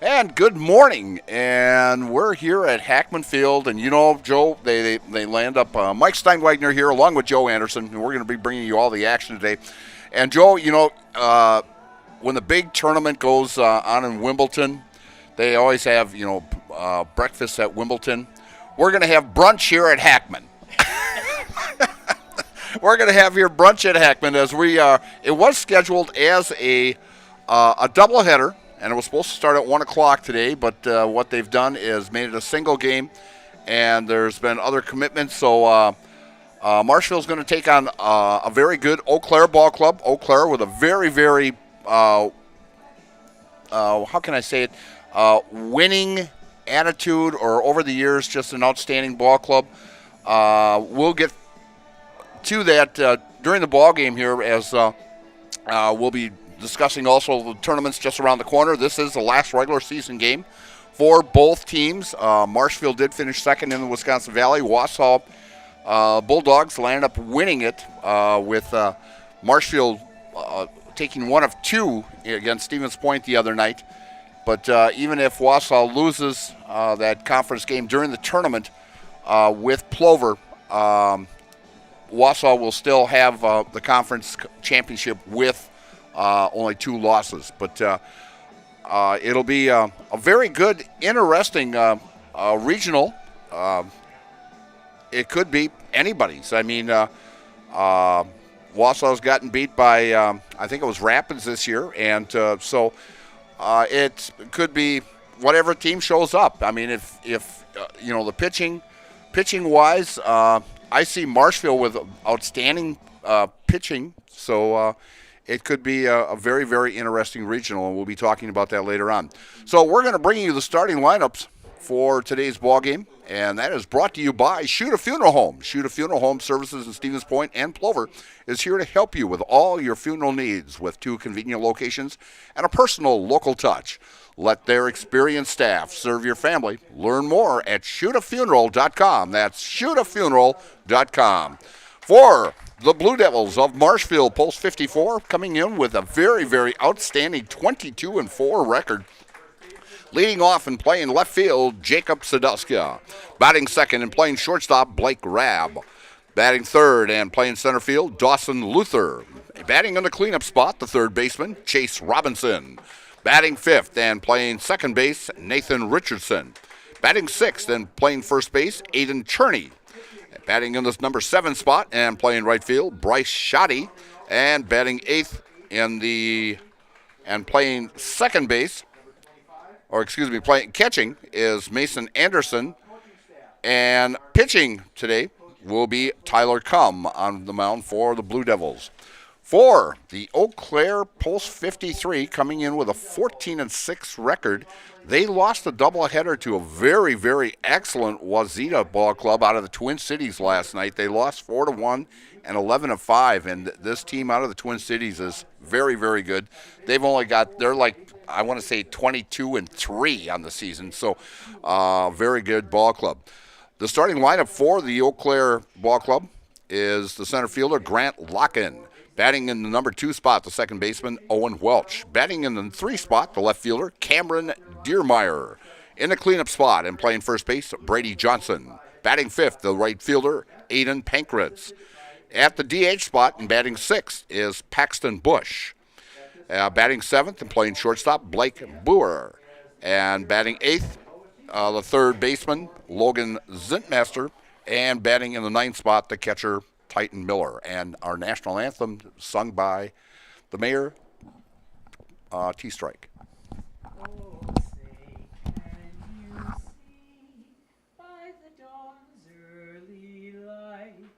And good morning, and we're here at Hackman Field, and Joe, they land up. Mike Steinwagner here, along with Joe Anderson, and we're going to be bringing you all the action today. And Joe, when the big tournament goes on in Wimbledon, they always have breakfast at Wimbledon. We're going to have brunch here at Hackman. We're going to have your brunch at Hackman as it was scheduled as a doubleheader. And it was supposed to start at 1 o'clock today, but what they've done is made it a single game, and there's been other commitments. So Marshfield's going to take on a very good Eau Claire ball club. Eau Claire with a very, very, how can I say it, winning attitude, or over the years, just an outstanding ball club. We'll get to that during the ball game here as we'll be discussing also the tournaments just around the corner. This is the last regular season game for both teams. Marshfield did finish second in the Wisconsin Valley. Wausau Bulldogs landed up winning it with Marshfield taking one of two against Stevens Point the other night. But even if Wausau loses that conference game during the tournament with Plover, Wausau will still have the conference championship with only two losses. But it'll be a very good, interesting regional. It could be anybody's. I mean, Wausau's gotten beat by, I think it was Rapids this year. And so it could be whatever team shows up. I mean, if the pitching-wise, I see Marshfield with outstanding pitching. So it could be a very, very interesting regional, and we'll be talking about that later on. So we're going to bring you the starting lineups for today's ball game, and that is brought to you by Shoot a Funeral Home. Shoot a Funeral Home Services in Stevens Point and Plover is here to help you with all your funeral needs with 2 convenient locations and a personal local touch. Let their experienced staff serve your family. Learn more at shootafuneral.com. That's shootafuneral.com. For the Blue Devils of Marshfield, Post 54, coming in with a very, very outstanding 22-4 record. Leading off and playing left field, Jacob Sadowska. Batting second and playing shortstop, Blake Rabb. Batting third and playing center field, Dawson Luther. Batting in the cleanup spot, the third baseman, Chase Robinson. Batting fifth and playing second base, Nathan Richardson. Batting sixth and playing first base, Aiden Cherney. Batting in this number 7 spot and playing right field, Bryce Shoddy. And batting eighth and playing second base, catching is Mason Anderson. And pitching today will be Tyler Cum on the mound for the Blue Devils. For the Eau Claire Post 53, coming in with a 14-6 record, they lost a doubleheader to a very, very excellent Wazita ball club out of the Twin Cities last night. They lost 4-1 and 11-5, and this team out of the Twin Cities is very, very good. They're like, I want to say 22-3 on the season, so very good ball club. The starting lineup for the Eau Claire ball club is the center fielder, Grant Locken. Batting in the number 2 spot, the second baseman, Owen Welch. Batting in the 3 spot, the left fielder, Cameron Deermeyer. In the cleanup spot and playing first base, Brady Johnson. Batting fifth, the right fielder, Aiden Pankratz. At the DH spot and batting sixth is Paxton Bush. Batting seventh and playing shortstop, Blake Boer. And batting eighth, the third baseman, Logan Zintmaster. And batting in the 9th spot, the catcher, Titan Miller. And our national anthem sung by the mayor, T-Strike. Oh, say, can you see by the dawn's early light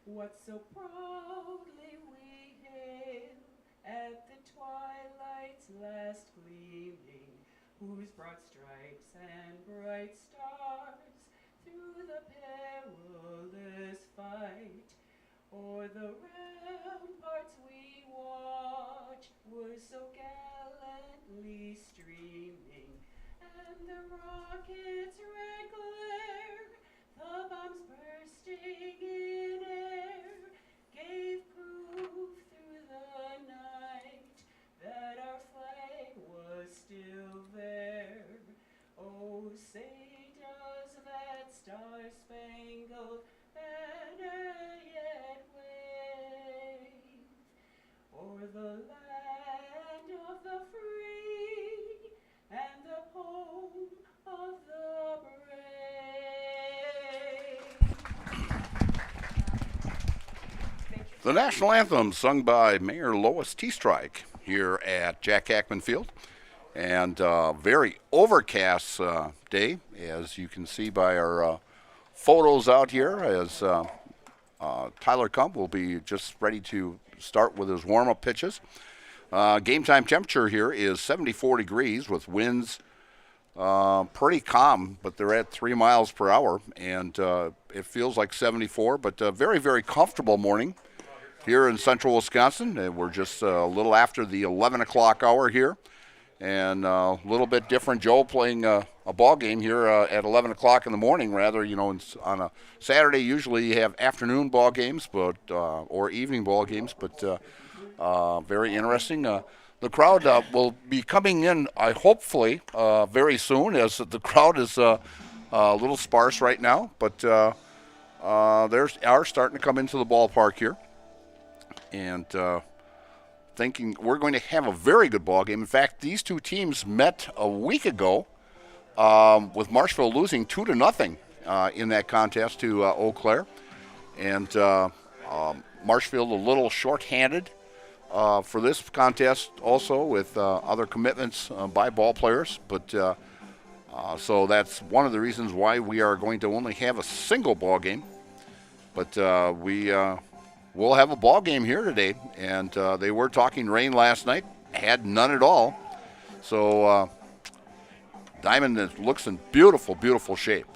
what so proudly we hail at the twilight's last gleaming, whose broad stripes and bright stars through the perilous fight o'er the ramparts we watch were so gallantly streaming, and the rocket's red glare, the bombs bursting in air, gave proof through the night that our say does that star-spangled banner yet wave o'er the land of the free and the home of the brave? The national anthem sung by Mayor Lois T. Strike here at Jack Hackman Field. And very overcast day, as you can see by our photos out here, as Tyler Kump will be just ready to start with his warm-up pitches. Game time temperature here is 74 degrees with winds pretty calm, but they're at 3 miles per hour, and it feels like 74, but a very, very comfortable morning here in central Wisconsin. And we're just a little after the 11 o'clock hour here. And a little bit different, Joe, playing a ball game here at 11 o'clock in the morning. Rather, on a Saturday, usually you have afternoon ball games, but or evening ball games. But very interesting. The crowd will be coming in, hopefully, very soon, as the crowd is a little sparse right now. But they are starting to come into the ballpark here, and thinking we're going to have a very good ball game. In fact, these two teams met a week ago with Marshfield losing 2-0 in that contest to Eau Claire. And Marshfield a little short-handed for this contest also with other commitments by ball players. But so that's one of the reasons why we are going to only have a single ball game. But we'll have a ball game here today, and they were talking rain last night, had none at all. So Diamond looks in beautiful, beautiful shape.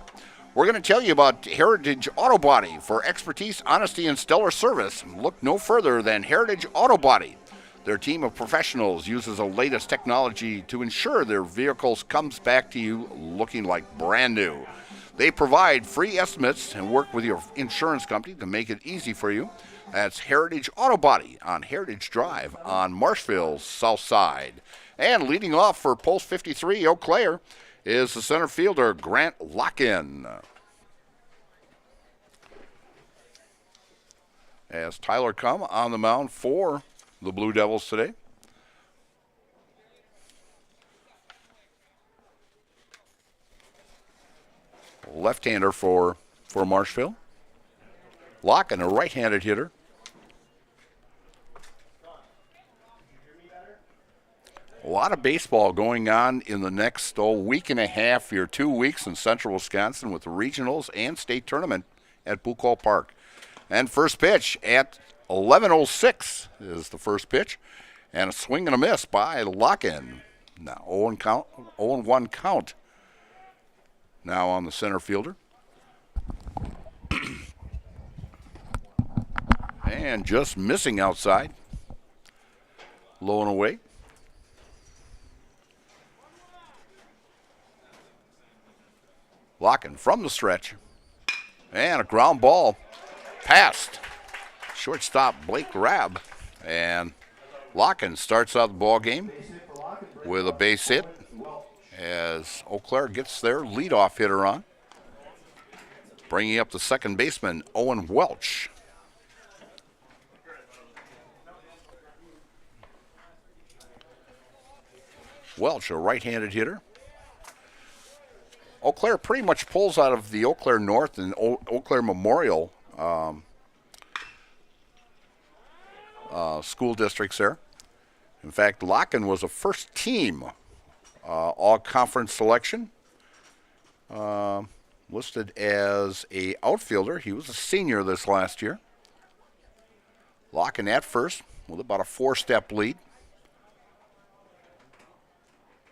We're going to tell you about Heritage Auto Body. For expertise, honesty, and stellar service, look no further than Heritage Auto Body. Their team of professionals uses the latest technology to ensure their vehicles comes back to you looking like brand new. They provide free estimates and work with your insurance company to make it easy for you. That's Heritage Auto Body on Heritage Drive on Marshfield's south side. And leading off for Post 53, Eau Claire, is the center fielder, Grant Locken. As Tyler Kump on the mound for the Blue Devils today. Left-hander for Marshfield. Locken, a right-handed hitter. A lot of baseball going on in the next week and a half here, 2 weeks in central Wisconsin with the regionals and state tournament at Bucol Park. And first pitch at 11:06 is the first pitch. And a swing and a miss by Locken. Now 0-1 count now on the center fielder. And just missing outside. Low and away. Locken from the stretch. And a ground ball past shortstop Blake Rabb. And Locken starts out the ball game with a base hit as Eau Claire gets their leadoff hitter on. Bringing up the second baseman, Owen Welch. Welch, a right-handed hitter. Eau Claire pretty much pulls out of the Eau Claire North and Eau Claire Memorial school districts there. In fact, Locken was a first-team all-conference selection. Listed as a outfielder. He was a senior this last year. Locken at first with about a 4-step lead.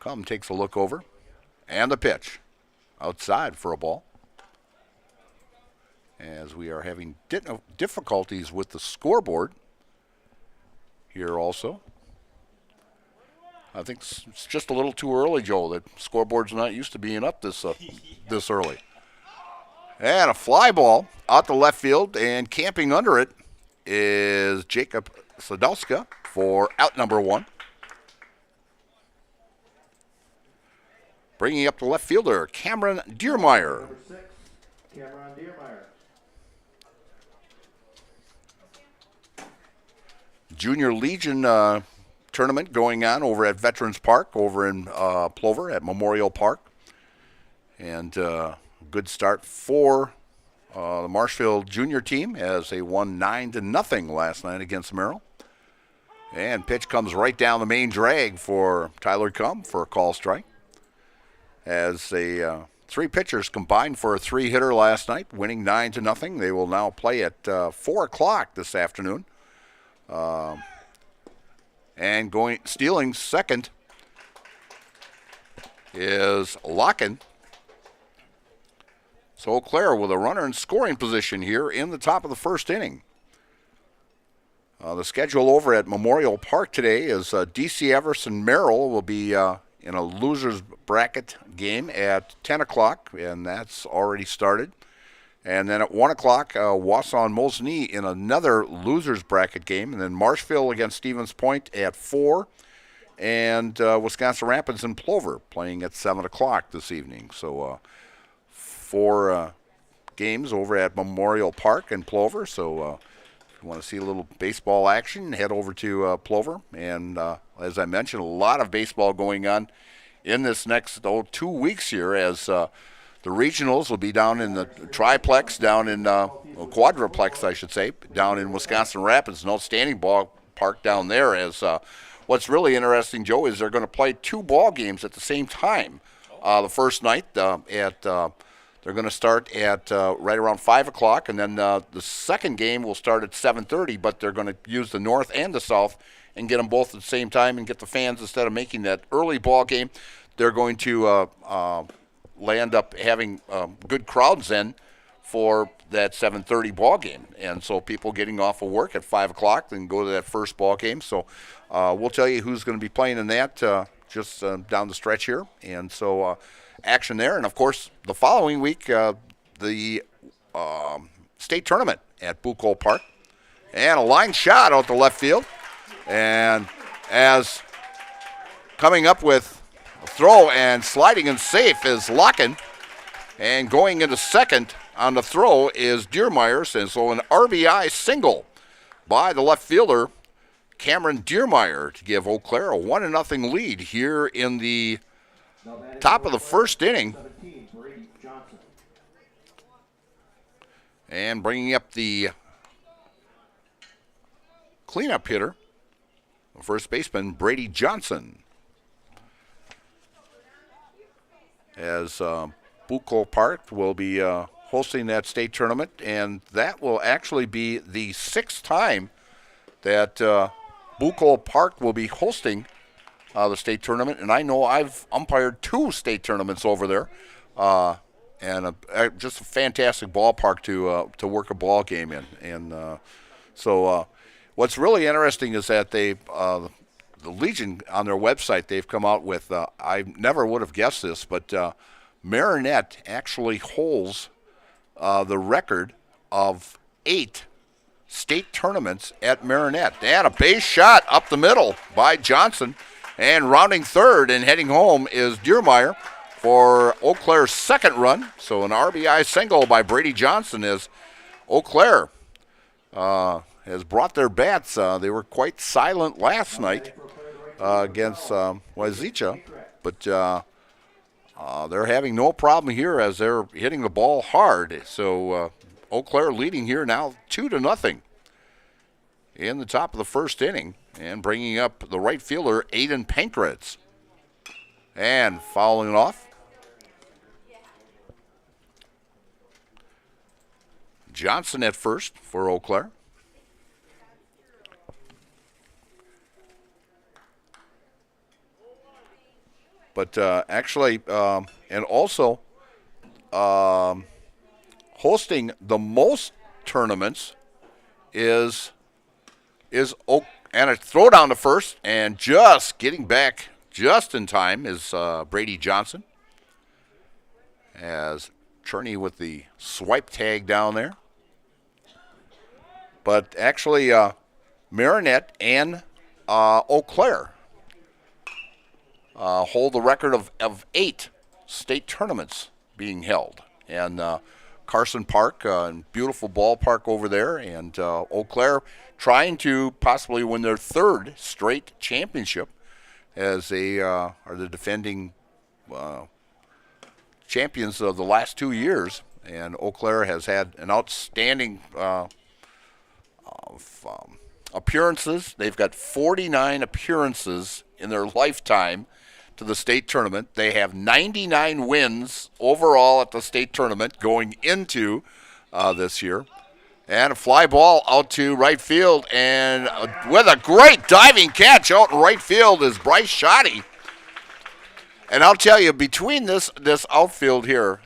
Kump takes a look over. And the pitch. Outside for a ball. As we are having difficulties with the scoreboard here also. I think it's just a little too early, Joe. The scoreboard's not used to being up this early. And a fly ball out to left field, and camping under it is Jacob Sadowska for out number one. bringing up the left fielder, Cameron Diermeyer. Number 6, Cameron Diermeyer. Junior Legion tournament going on over at Veterans Park over in Plover at Memorial Park. And good start for the Marshfield junior team as they won 9-0 last night against Merrill. And pitch comes right down the main drag for Tyler Cum for a call strike. As they three pitchers combined for a three-hitter last night, winning 9-0. They will now play at 4 o'clock this afternoon. And stealing second is Locken. So Eau Claire with a runner in scoring position here in the top of the first inning. The schedule over at Memorial Park today is D.C. Everson Merrill will be in a loser's bracket game at 10 o'clock, and that's already started. And then at 1 o'clock, Wausau Mosinee in another loser's bracket game. And then Marshfield against Stevens Point at 4. And Wisconsin Rapids and Plover playing at 7 o'clock this evening. So 4 games over at Memorial Park in Plover. So if you want to see a little baseball action, head over to Plover. And as I mentioned, a lot of baseball going on in this next 2 weeks here as the regionals will be down in the triplex, down in quadruplex, I should say, down in Wisconsin Rapids. An outstanding ballpark down there. As what's really interesting, Joe, is they're going to play 2 ball games at the same time. The first night they're going to start at right around 5 o'clock, and then the second game will start at 7:30. But they're going to use the north and the south and get them both at the same time and get the fans, instead of making that early ball game, they're going to end up having good crowds in for that 7:30 ball game. And so people getting off of work at 5 o'clock then go to that first ball game. So we'll tell you who's going to be playing in that just down the stretch here. And so action there. And, of course, the following week, the state tournament at Bucol Park. And a line shot out to left field. And as coming up with a throw and sliding in safe is Locken. And going into second on the throw is Diermeyer. And so an RBI single by the left fielder, Cameron Diermeyer, to give Eau Claire a 1-0 lead here in the top of the first inning. And bringing up the cleanup hitter, first baseman Brady Johnson. As Bucol Park will be hosting that state tournament, and that will actually be the 6th time that Bucol Park will be hosting the state tournament. And I know I've umpired 2 state tournaments over there, and just a fantastic ballpark to work a ball game in. And so what's really interesting is that the Legion on their website, they've come out with, I never would have guessed this, but Marinette actually holds the record of 8 state tournaments at Marinette. They had a base shot up the middle by Johnson, and rounding third and heading home is Diermeyer for Eau Claire's second run. So an RBI single by Brady Johnson as Eau Claire has brought their bats. They were quite silent last night against Wazicha, but they're having no problem here as they're hitting the ball hard. So Eau Claire leading here now 2-0 in the top of the first inning, and bringing up the right fielder Aiden Pankratz. And fouling it off, Johnson at first for Eau Claire. But actually, and also hosting the most tournaments is Oak, and a throw down to first, and just getting back just in time is Brady Johnson. As Cherney with the swipe tag down there. But actually, Marinette and Eau Claire hold the record of 8 state tournaments being held. And Carson Park, beautiful ballpark over there, and Eau Claire trying to possibly win their third straight championship, as they are the defending champions of the last 2 years. And Eau Claire has had an outstanding appearances. They've got 49 appearances in their lifetime to the state tournament. They have 99 wins overall at the state tournament going into this year. And a fly ball out to right field, and with a great diving catch out in right field is Bryce Shoddy. And I'll tell you, between this outfield here,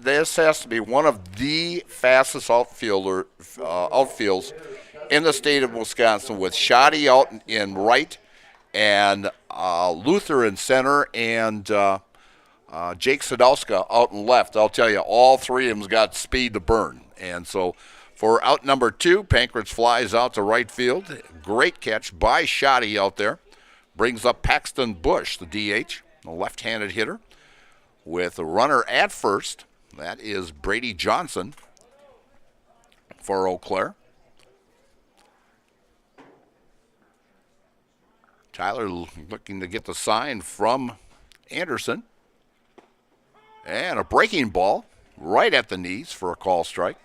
this has to be one of the fastest outfields in the state of Wisconsin, with Shoddy out in right and Luther in center and Jake Sadowska out in left. I'll tell you, all three of them's got speed to burn. And so for out number 2, Pankratz flies out to right field. Great catch by Shoddy out there. Brings up Paxton Bush, the DH, a left-handed hitter, with a runner at first. That is Brady Johnson for Eau Claire. Tyler looking to get the sign from Anderson. And a breaking ball right at the knees for a call strike.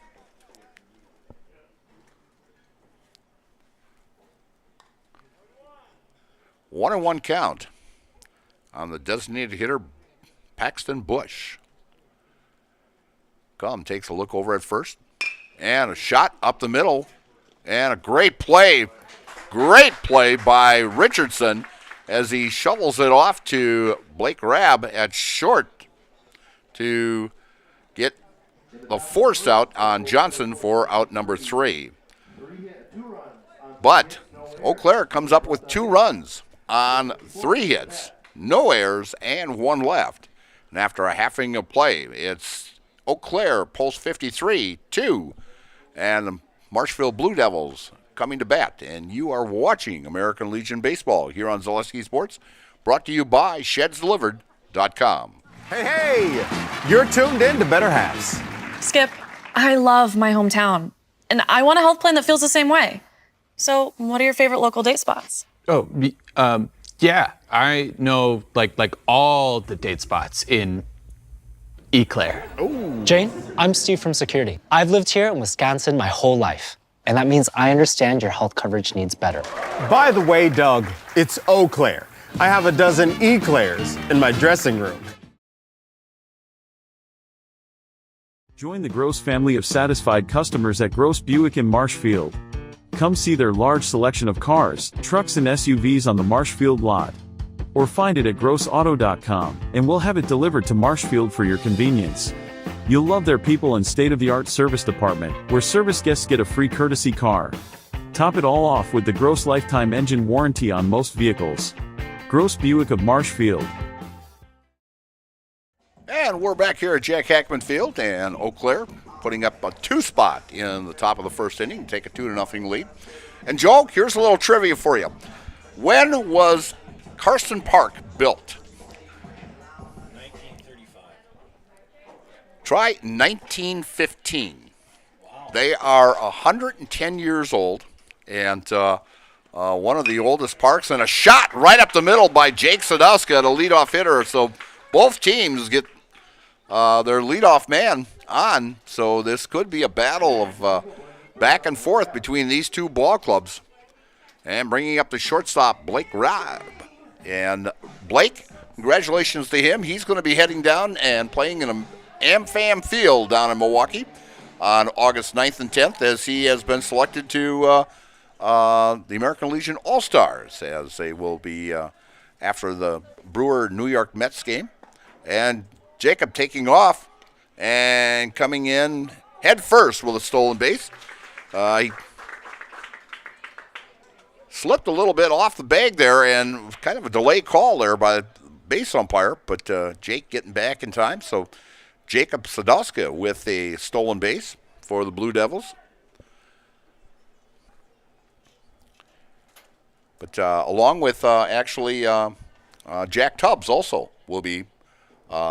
One and one count on the designated hitter, Paxton Bush. Takes a look over at first. And a shot up the middle. And a great play by Richardson as he shovels it off to Blake Rabb at short to get the force out on Johnson for out number 3. But Eau Claire comes up with 2 runs on 3 hits, no errors, and 1 left. And after a half inning of play, it's Eau Claire post 53-2, and the Marshfield Blue Devils coming to bat. And you are watching American Legion Baseball here on Zaleski Sports, brought to you by ShedsDelivered.com. Hey, you're tuned in to Better Halves. Skip, I love my hometown, and I want a health plan that feels the same way. So, what are your favorite local date spots? Oh, yeah, I know like all the date spots in Eclair. Jane, I'm Steve from security. I've lived here in Wisconsin my whole life, and that means I understand your health coverage needs better. By the way, Doug, it's Eau Claire. I have a dozen Eclairs in my dressing room. Join the Gross family of satisfied customers at Gross Buick in Marshfield. Come see their large selection of cars, trucks, and SUVs on the Marshfield lot. Or find it at grossauto.com, and we'll have it delivered to Marshfield for your convenience. You'll love their people and state-of-the-art service department, where service guests get a free courtesy car. Top it all off with the Gross lifetime engine warranty on most vehicles. Gross Buick of Marshfield. And we're back here at Jack Hackman Field, and Eau Claire putting up a 2 spot in the top of the first inning, take a 2-0 lead. And Joe, here's a little trivia for you. When was Carson Park built? 1935. Try 1915. Wow. They are 110 years old, and one of the oldest parks, and a shot right up the middle by Jake Sadowska, the leadoff hitter. So both teams get their leadoff man on, so this could be a battle of back and forth between these two ball clubs. And bringing up the shortstop, Blake Rabb. And Blake, congratulations to him. He's going to be heading down and playing in an Anthem field down in Milwaukee on August 9th and 10th, as he has been selected to the American Legion All-Stars, as they will be after the Brewer-New York Mets game. And Jacob taking off and coming in head first with a stolen base. He slipped a little bit off the bag there, and kind of a delay call there by the base umpire, but Jake getting back in time. So Jacob Sadowska with a stolen base for the Blue Devils. But along with Jack Tubbs also will be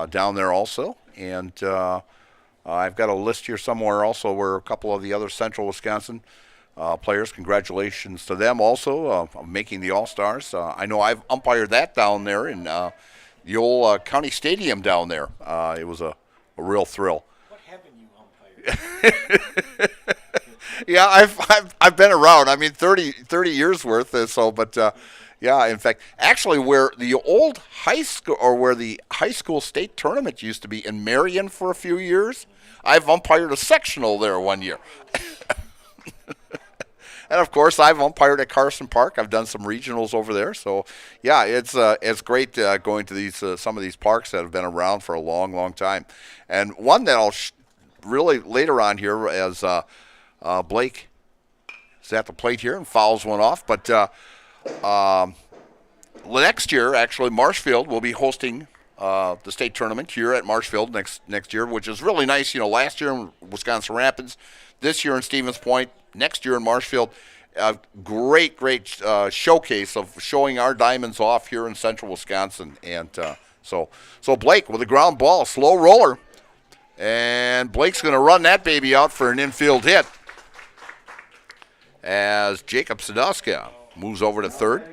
down there also. And I've got a list here somewhere also where a couple of the other Central Wisconsin players, congratulations to them also of making the All-Stars. I know I've umpired that down there in the old county stadium down there. It was a real thrill. What haven't you umpired? Yeah, I've been around. I mean, 30 years worth. So, but yeah, in fact, actually, where the old high school or where the high school state tournament used to be in Marion for a few years, I've umpired a sectional there one year. And of course, I've umpired at Carson Park. I've done some regionals over there. So, yeah, it's great going to these some of these parks that have been around for a long, long time. And one that I'll really later on here as Blake is at the plate here and fouls one off. But next year, actually, Marshfield will be hosting the state tournament here at Marshfield next year, which is really nice. You know, last year in Wisconsin Rapids, this year in Stevens Point, next year in Marshfield. Great showcase of showing our diamonds off here in Central Wisconsin. And so Blake with a ground ball, slow roller. And Blake's going to run that baby out for an infield hit as Jacob Sadowska moves over to third.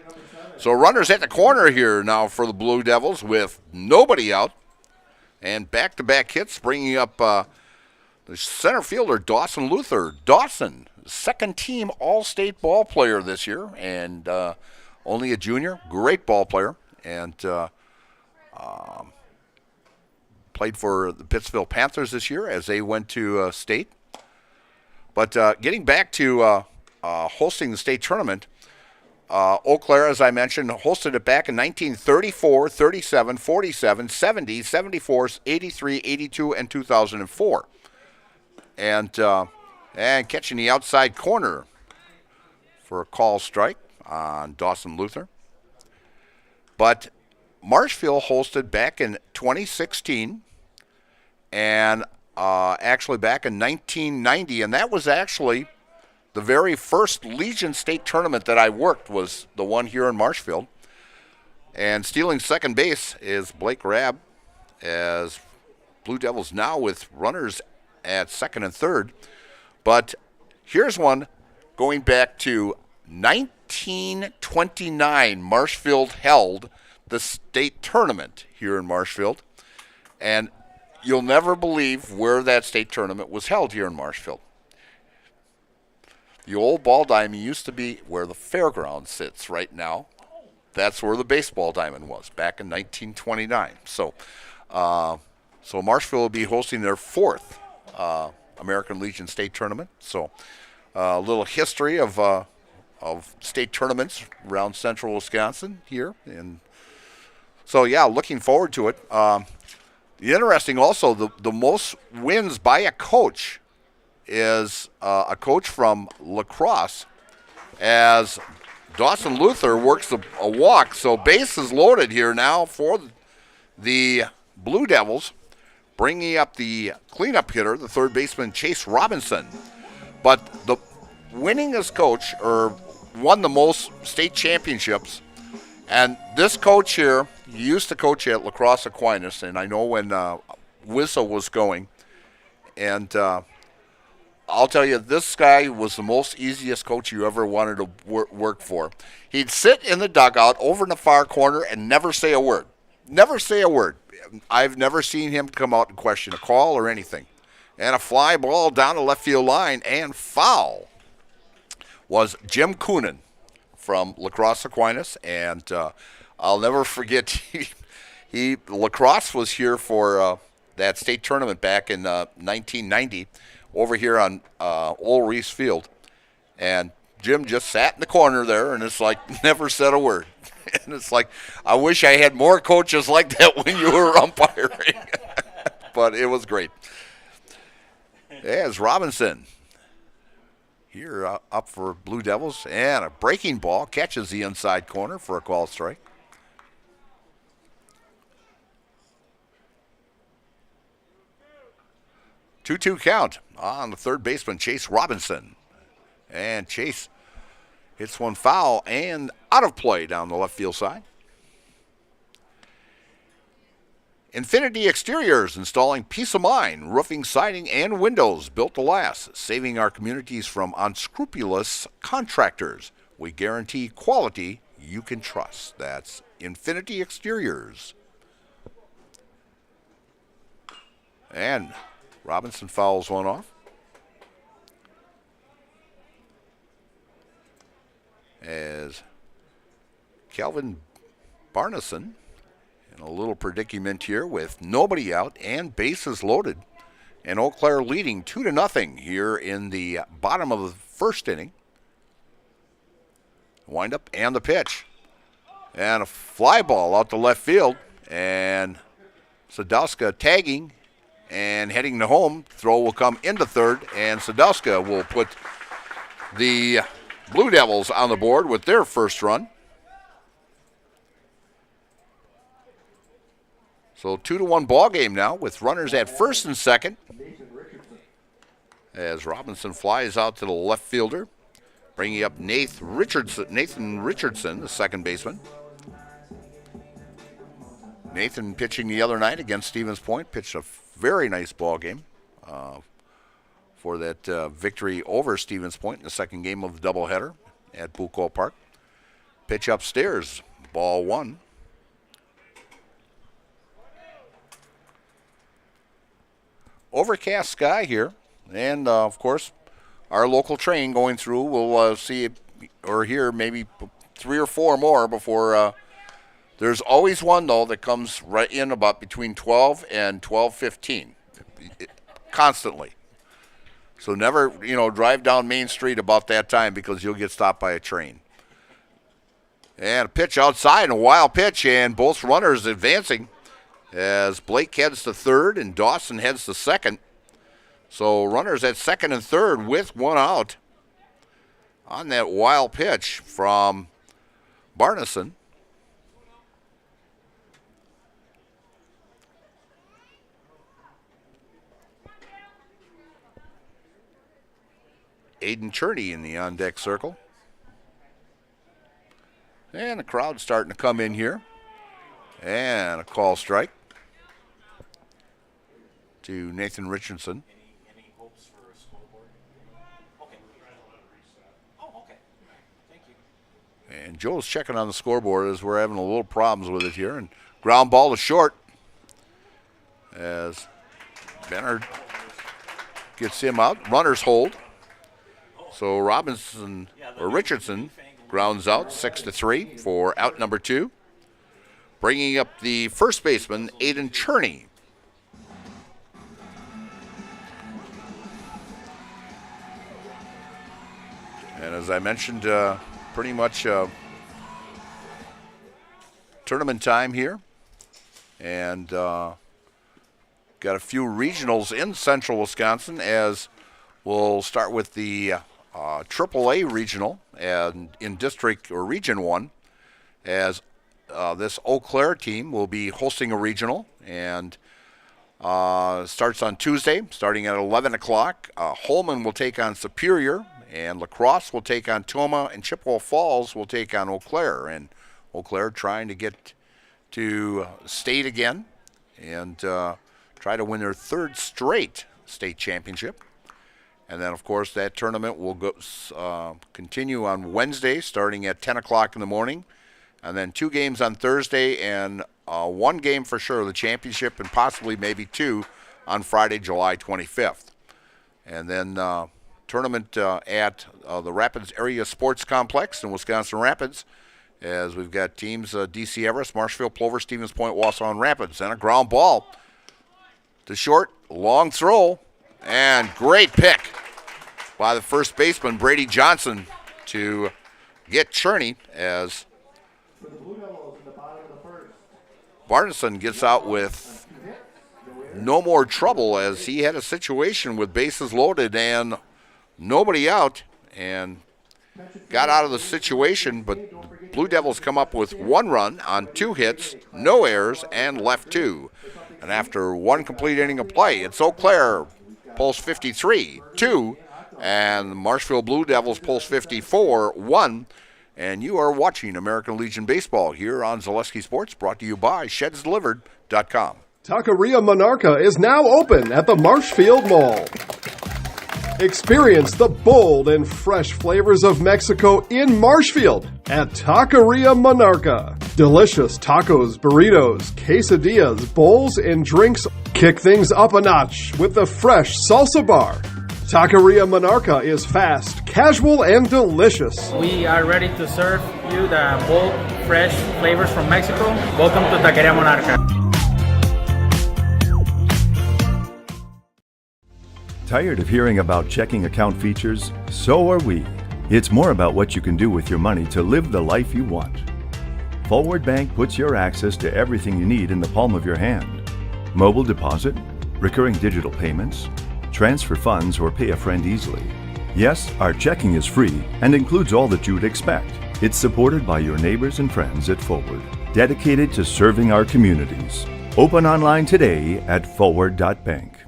So runners at the corner here now for the Blue Devils with nobody out. And back-to-back hits bringing up the center fielder, Dawson Luther. Dawson, second-team All-State ball player this year and only a junior. Great ball player. And played for the Pittsville Panthers this year as they went to state. But getting back to hosting the state tournament, Eau Claire, as I mentioned, hosted it back in 1934, 37, 47, 70, 74, 83, 82, and 2004. And catching the outside corner for a call strike on Dawson Luther. But Marshfield hosted back in 2016 and actually back in 1990, and that was actually the very first Legion State tournament that I worked was the one here in Marshfield. And stealing second base is Blake Rabb as Blue Devils now with runners at second and third. But here's one going back to 1929. Marshfield held the state tournament here in Marshfield. And you'll never believe where that state tournament was held here in Marshfield. The old ball diamond used to be where the fairground sits right now. That's where the baseball diamond was back in 1929. So Marshfield will be hosting their fourth American Legion State Tournament. So a little history of state tournaments around central Wisconsin here. And so, yeah, looking forward to it. Interesting also, the most wins by a coach is a coach from La Crosse as Dawson Luther works a walk. So base is loaded here now for the Blue Devils, bringing up the cleanup hitter, the third baseman, Chase Robinson. But the winningest coach, or won the most state championships, and this coach here, he used to coach at La Crosse Aquinas, and I know when Wissa was going, and I'll tell you, this guy was the most easiest coach you ever wanted to work for. He'd sit in the dugout over in the far corner and never say a word. Never say a word. I've never seen him come out and question a call or anything. And a fly ball down the left field line and foul was Jim Coonan from La Crosse Aquinas. And I'll never forget, La Crosse was here for that state tournament back in 1990 over here on Old Reese Field. And Jim just sat in the corner there and it's like never said a word. And it's like, I wish I had more coaches like that when you were umpiring. But it was great. There's Robinson here up for Blue Devils. And a breaking ball catches the inside corner for a call strike. Two count on the third baseman, Chase Robinson. And Chase hits one foul and out of play down the left field side. Infinity Exteriors, installing peace of mind, roofing, siding, and windows built to last, saving our communities from unscrupulous contractors. We guarantee quality you can trust. That's Infinity Exteriors. And Robinson fouls one off. As Calvin Barneson in a little predicament here with nobody out and bases loaded. And Eau Claire leading 2-0 here in the bottom of the first inning. Wind up and the pitch. And a fly ball out to left field. And Sadowska tagging and heading to home. Throw will come into third. And Sadowska will put the Blue Devils on the board with their first run. So 2-1 ball game now with runners at first and second. As Robinson flies out to the left fielder, bringing up Nathan Richardson, the second baseman. Nathan pitching the other night against Stevens Point, pitched a very nice ball game for that victory over Stevens Point in the second game of the doubleheader at Bucco Park. Pitch upstairs, ball one. Overcast sky here, and of course, our local train going through. We'll see or hear maybe 3 or 4 more before. There's always one though that comes right in about between 12 and 12:15, constantly. So never, drive down Main Street about that time because you'll get stopped by a train. And a pitch outside, and a wild pitch, and both runners advancing. As Blake heads to third and Dawson heads to second. So runners at second and third with one out on that wild pitch from Barneson. Aiden Cherney in the on-deck circle. And the crowd's starting to come in here. And a call strike to Nathan Richardson. Any hopes for a scoreboard? Okay. Oh, okay. Thank you. And Joe's checking on the scoreboard as we're having a little problems with it here. And ground ball to short as Bernard gets him out. Runners hold. So Richardson grounds out 6-3 for out number 2. Bringing up the first baseman, Aiden Cherney. And as I mentioned, pretty much tournament time here. And got a few regionals in central Wisconsin, as we'll start with the AAA regional and in district or region 1, as this Eau Claire team will be hosting a regional, and starts on Tuesday, starting at 11 o'clock. Holman will take on Superior, and La Crosse will take on Toma, and Chippewa Falls will take on Eau Claire. And Eau Claire trying to get to state again and try to win their 3rd straight state championship. And then, of course, that tournament will continue on Wednesday, starting at 10 o'clock in the morning. And then 2 games on Thursday, and 1 game for sure, the championship, and possibly maybe 2 on Friday, July 25th. And then tournament at the Rapids Area Sports Complex in Wisconsin Rapids, as we've got teams DC Everest, Marshfield, Plover, Stevens Point, Wausau, and Rapids. And a ground ball to short, long throw, and great pick by the first baseman, Brady Johnson, to get Cherney, as Barneson gets out with no more trouble, as he had a situation with bases loaded and nobody out, and got out of the situation, but the Blue Devils come up with 1 run on 2 hits, no errors, and left 2. And after 1 complete inning of play, it's Eau Claire pulls 53-2, and the Marshfield Blue Devils pulls 54-1. And you are watching American Legion Baseball here on Zaleski Sports, brought to you by ShedsDelivered.com. Taqueria Monarca is now open at the Marshfield Mall. Experience the bold and fresh flavors of Mexico in Marshfield at Taqueria Monarca. Delicious tacos, burritos, quesadillas, bowls, and drinks. Kick things up a notch with the fresh salsa bar. Taqueria Monarca is fast, casual, and delicious. We are ready to serve you the bold, fresh flavors from Mexico. Welcome to Taqueria Monarca. Tired of hearing about checking account features? So are we. It's more about what you can do with your money to live the life you want. Forward Bank puts your access to everything you need in the palm of your hand. Mobile deposit, recurring digital payments, transfer funds, or pay a friend easily. Yes, our checking is free and includes all that you would expect. It's supported by your neighbors and friends at Forward, dedicated to serving our communities. Open online today at forward.bank.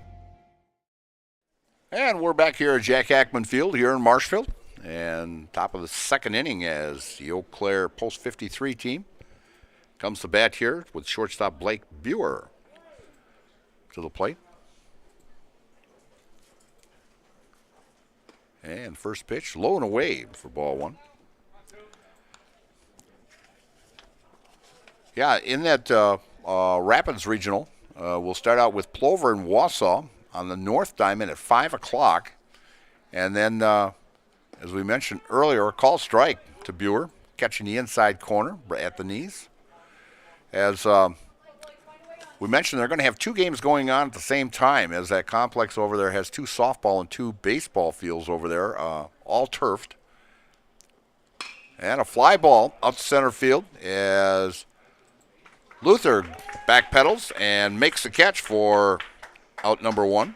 And we're back here at Jack Hackman Field here in Marshfield. And top of the second inning as the Eau Claire Post 53 team comes to bat here with shortstop Blake Buer to the plate. And first pitch, low and away for ball one. Yeah, in that Rapids Regional, we'll start out with Plover and Wausau on the North Diamond at 5 o'clock. And then, as we mentioned earlier, a call strike to Buer, catching the inside corner at the knees. As we mentioned, they're going to have two games going on at the same time, as that complex over there has two softball and two baseball fields over there, all turfed. And a fly ball up to center field as Luther backpedals and makes the catch for out number one.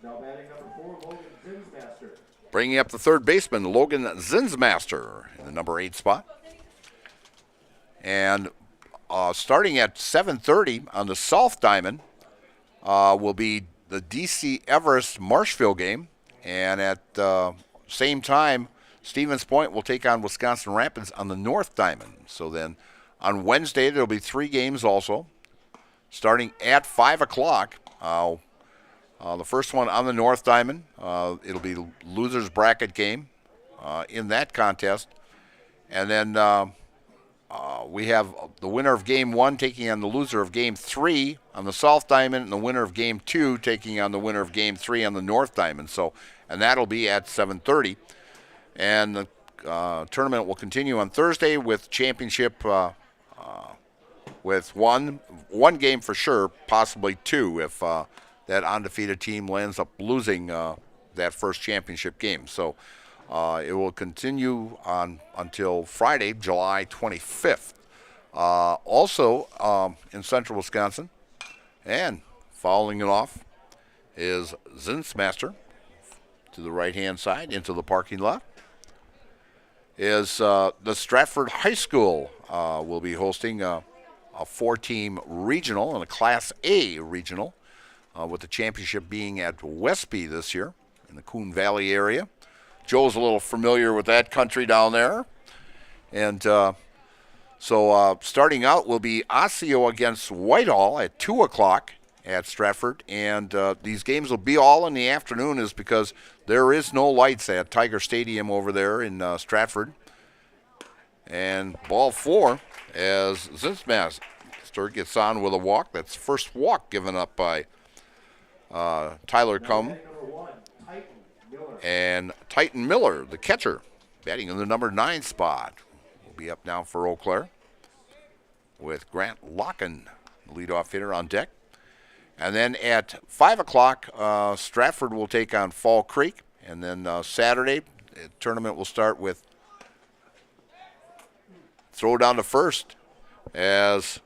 Now batting number 4, Logan Zinsmaster. Bringing up the third baseman, Logan Zinsmaster, in the number 8 spot. And starting at 7:30 on the South Diamond will be the DC Everest Marshfield game. And at same time, Stevens Point will take on Wisconsin Rapids on the North Diamond. So then on Wednesday, there will be 3 games also, starting at 5 o'clock. The first one on the North Diamond, it'll be loser's bracket game in that contest. And then we have the winner of Game 1 taking on the loser of Game 3 on the South Diamond, and the winner of Game 2 taking on the winner of Game 3 on the North Diamond. So, and that'll be at 7:30. And the tournament will continue on Thursday with championship with one game for sure, possibly 2 if that undefeated team lands up losing that first championship game. So it will continue on until Friday, July 25th. Also in central Wisconsin, and fouling it off is Zinsmaster to the right-hand side into the parking lot. Is the Stratford High School will be hosting a 4-team regional and a Class A regional, with the championship being at Westby this year in the Coon Valley area. Joe's a little familiar with that country down there. And so starting out will be Osseo against Whitehall at 2 o'clock at Stratford. And these games will be all in the afternoon is because there is no lights at Tiger Stadium over there in Stratford. And ball 4 as Zinsmaster gets on with a walk. That's the first walk given up by Tyler Cum. And Titan Miller, the catcher, batting in the number 9 spot, will be up now for Eau Claire with Grant Locken, the leadoff hitter, on deck. And then at 5 o'clock, Stratford will take on Fall Creek. And then Saturday, the tournament will start with throw down to first as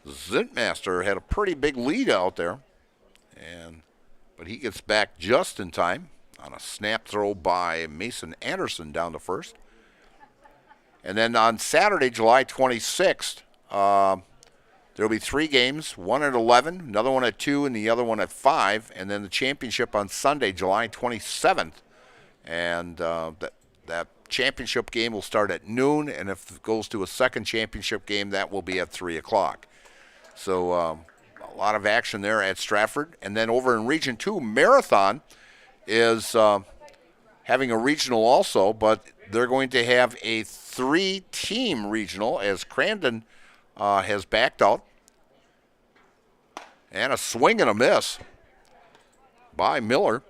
Zinsmaster had a pretty big lead out there. But he gets back just in time on a snap throw by Mason Anderson down to first. And then on Saturday, July 26th, there will be 3 games, one at 11, another one at 2, and the other one at 5. And then the championship on Sunday, July 27th. And that championship game will start at noon, and if it goes to a second championship game, that will be at 3 o'clock. So A lot of action there at Stratford. And then over in Region 2, Marathon is having a regional also, but they're going to have a 3-team regional as Crandon has backed out. And a swing and a miss by Miller.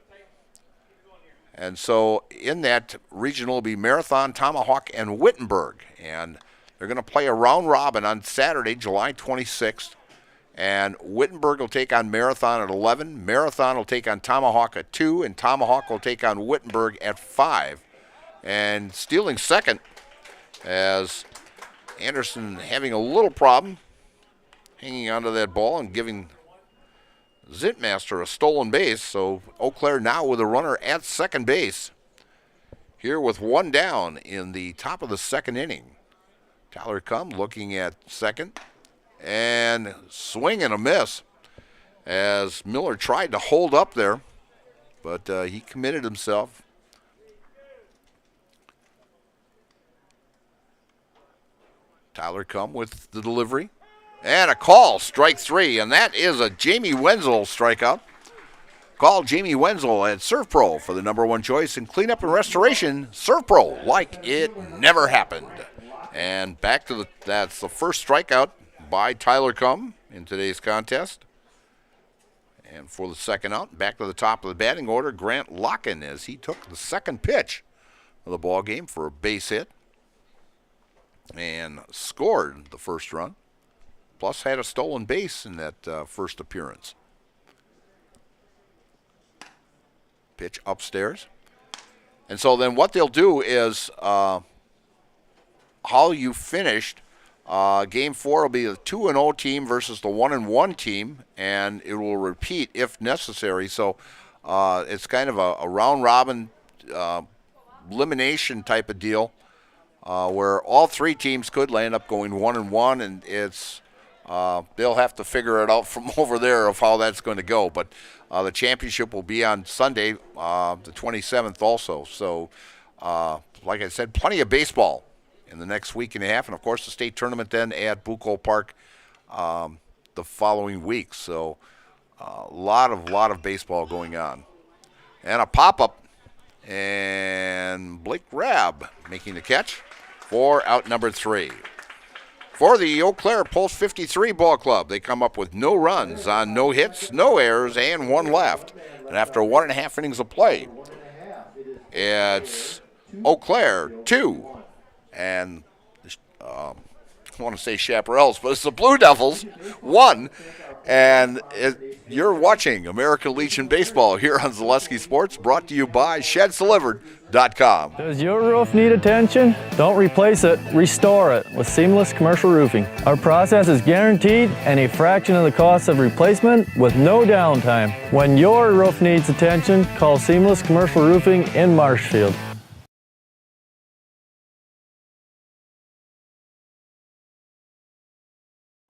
And so in that regional will be Marathon, Tomahawk, and Wittenberg. And they're going to play a round robin on Saturday, July 26th. And Wittenberg will take on Marathon at 11. Marathon will take on Tomahawk at 2. And Tomahawk will take on Wittenberg at 5. And stealing second as Anderson having a little problem hanging onto that ball and giving Zintmaster a stolen base. So Eau Claire now with a runner at second base. Here with one down in the top of the second inning. Tyler Cum looking at second. And swing and a miss as Miller tried to hold up there. But he committed himself. Tyler Cum with the delivery. And a call, strike 3, and that is a Jamie Wenzel strikeout. Call Jamie Wenzel at Surf Pro for the #1 choice in cleanup and restoration. Surf Pro, like it never happened. And back to that's the first strikeout by Tyler Cum in today's contest. And for the second out, back to the top of the batting order, Grant Locken as he took the second pitch of the ball game for a base hit and scored the first run. Plus had a stolen base in that first appearance. Pitch upstairs. And so then what they'll do is how you finished. Game 4 will be the 2-0 team versus the 1-1 team, and it will repeat if necessary. So it's kind of a round robin elimination type of deal where all 3 teams could land up going 1-1, and it's they'll have to figure it out from over there of how that's going to go. But the championship will be on Sunday, the 27th also. So, like I said, plenty of baseball in the next week and a half. And, of course, the state tournament then at Bucco Park the following week. So a lot of baseball going on. And a pop-up. And Blake Rabb making the catch for out number 3. For the Eau Claire Post 53 Ball Club, they come up with no runs on no hits, no errors, and 1 left. And after 1.5 innings of play, it's Eau Claire 2. And I want to say Chaparrals, but it's the Blue Devils 1. And you're watching American Legion Baseball here on Zaleski Sports, brought to you by ShedsDelivered.com. Does your roof need attention? Don't replace it, restore it with Seamless Commercial Roofing. Our process is guaranteed and a fraction of the cost of replacement with no downtime. When your roof needs attention, call Seamless Commercial Roofing in Marshfield.